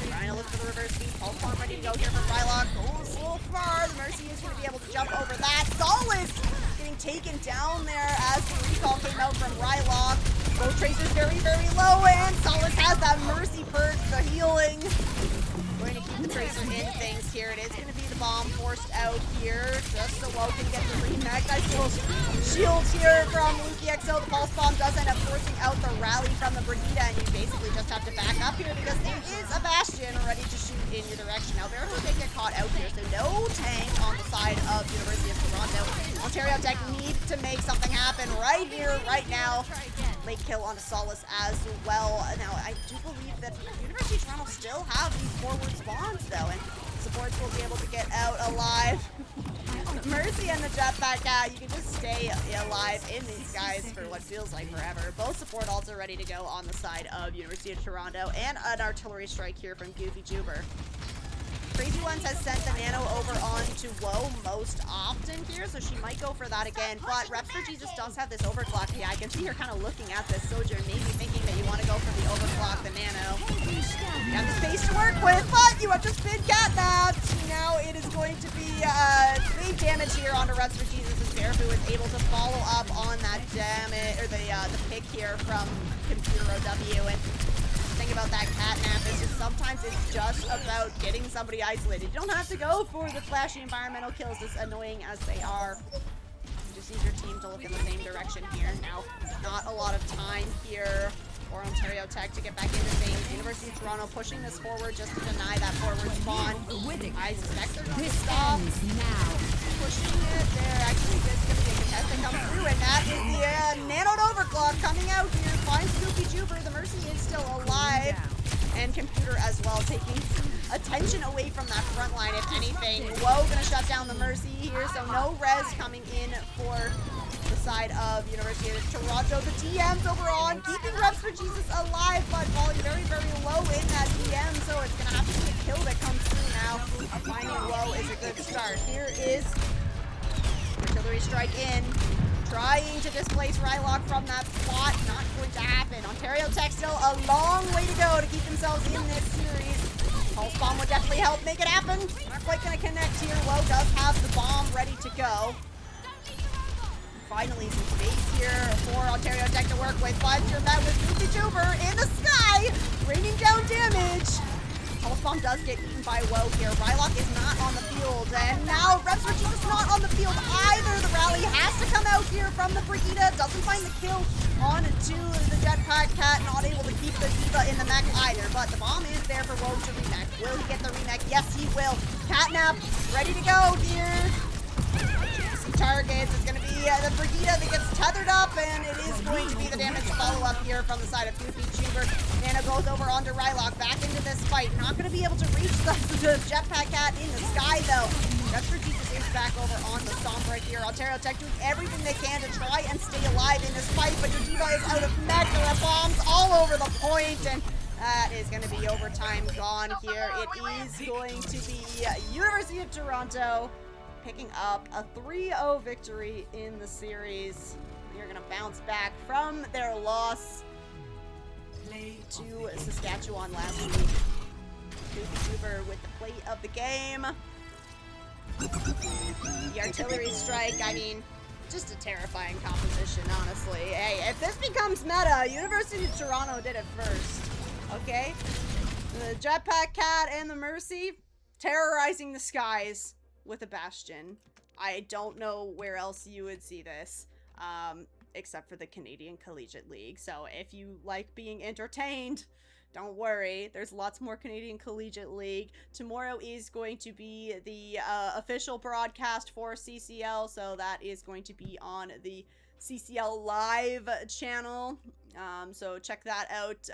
Trying to look for the reverse sweep. Pulse bomb ready to go here from Rylock. Goes a little far. The Mercy is going to be able to jump over that. Solace getting taken down there as the recall came out from Rylock. Both Tracer's very, very low, and Solace has that Mercy perk, the healing. Going to keep the Tracer in things here. It is going to be the bomb forced out here, just so Woe can get the remake. Nice little shield here from LukiXO. The pulse bomb does end up forcing out the rally from the Brigida, and you basically just have to back up here because there is a Bastion ready to shoot in your direction. Now, Veritas did get caught out here, so no tank on the side of University of Toronto. Ontario Tech need to make something happen right here, right now. Late kill onto Solace as well. Now, I do believe that University of Toronto still have these forward spawns, though, and supports will be able to get out alive. Mercy and the Jetpack Cat, you can just stay alive in these guys for what feels like forever. Both support ults are ready to go on the side of University of Toronto, and an artillery strike here from Goofy Juber. Crazy Ones has sent the Nano over onto Woe most often here, so she might go for that again. But Reps for Jesus does have this overclock. Yeah, I can see her kind of looking at this Sojourn, maybe thinking that you want to go for the overclock, the Nano. You have the space to work with, but you have just been catnapped. Now it is going to be big damage here onto Reps for Jesus, as Barafu is able to follow up on that damage, or the pick here from Computer OW. And thing about that catnap is just sometimes it's just about getting somebody isolated. You don't have to go for the flashy environmental kills, as annoying as they are. You just need your team to look in the same direction here. Now, not a lot of time here for Ontario Tech to get back into things. University of Toronto pushing this forward just to deny that forward spawn. I suspect they're going to stop pushing it. There actually is going to be a contest that comes through, and that is the nanoed overclock coming out here. Finds Goofy Juber. The Mercy is still alive. And Computer as well, taking attention away from that front line, if anything. Woe gonna shut down the Mercy here, so no res coming in for the side of University of Toronto. The DM's over on, keeping Reps for Jesus alive, but falling very, very low in that DM, so it's gonna have to be a kill that comes through now. Finding Woe is a good start. Here is artillery strike in. Trying to displace Rylock from that spot. Not going to happen. Ontario Tech still a long way to go to keep themselves in this series. Pulse bomb would definitely help make it happen. Not quite going to connect here. Woe does have the bomb ready to go. Finally, some space here for Ontario Tech to work with, but you're met with Goofy Juber in the sky, raining down damage. Pulse bomb does get eaten by Woe here. Rylock is not on the field, and now Reps for Jesus not on the field either. The rally has to come out here from the Brigida. Doesn't find the kill on to the Jetpack Cat. Not able to keep the Diva in the mech either, but the bomb is there for Woe to remech. Will he get the remech? Yes, he will. Catnap ready to go here. Targets. It's going to be the Brigida that gets tethered up, and it is going to be the damage follow-up here from the side of Goofy Juber. Nano goes over onto Rylock, back into this fight. Not going to be able to reach the Jetpack Cat in the sky, though. Reps for Jesus is back over on the Sombra here. Ontario Tech doing everything they can to try and stay alive in this fight, but your Diva is out of mech. There are bombs all over the point, and that is going to be overtime gone here. It is going to be University of Toronto picking up a 3-0 victory in the series. They're going to bounce back from their loss to Saskatchewan last week. Goofy Juber with the play of the game. The artillery strike, I mean, just a terrifying composition, honestly. Hey, if this becomes meta, University of Toronto did it first, okay? The Jetpack Cat and the Mercy terrorizing the skies with a Bastion. I don't know where else you would see this, except for the Canadian Collegiate League. So if you like being entertained, don't worry, there's lots more Canadian Collegiate League. Tomorrow is going to be the official broadcast for CCL, so that is going to be on the CCL Live channel. So check that out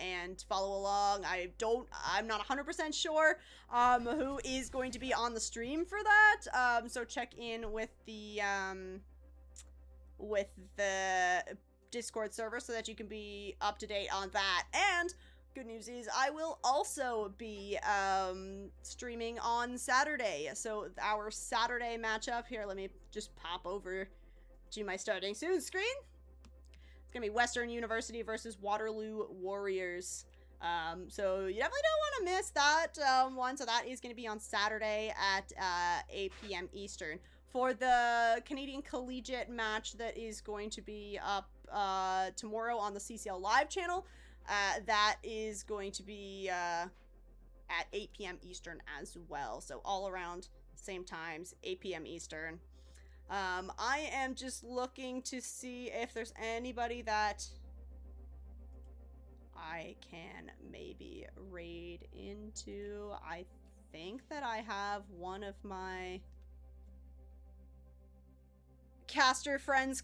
and follow along. I'm not 100% sure who is going to be on the stream for that. So check in with the Discord server so that you can be up to date on that. And good news is I will also be streaming on Saturday. So our Saturday matchup here, let me just pop over to my starting soon screen. It's gonna be Western University versus Waterloo Warriors. So you definitely don't want to miss that one. So that is going to be on Saturday at 8 p.m. Eastern. For the Canadian Collegiate match that is going to be up tomorrow on the CCL Live channel, that is going to be at 8 p.m. Eastern as well. So all around same times, 8 p.m. Eastern. I am just looking to see if there's anybody that I can maybe raid into. I think that I have one of my caster friends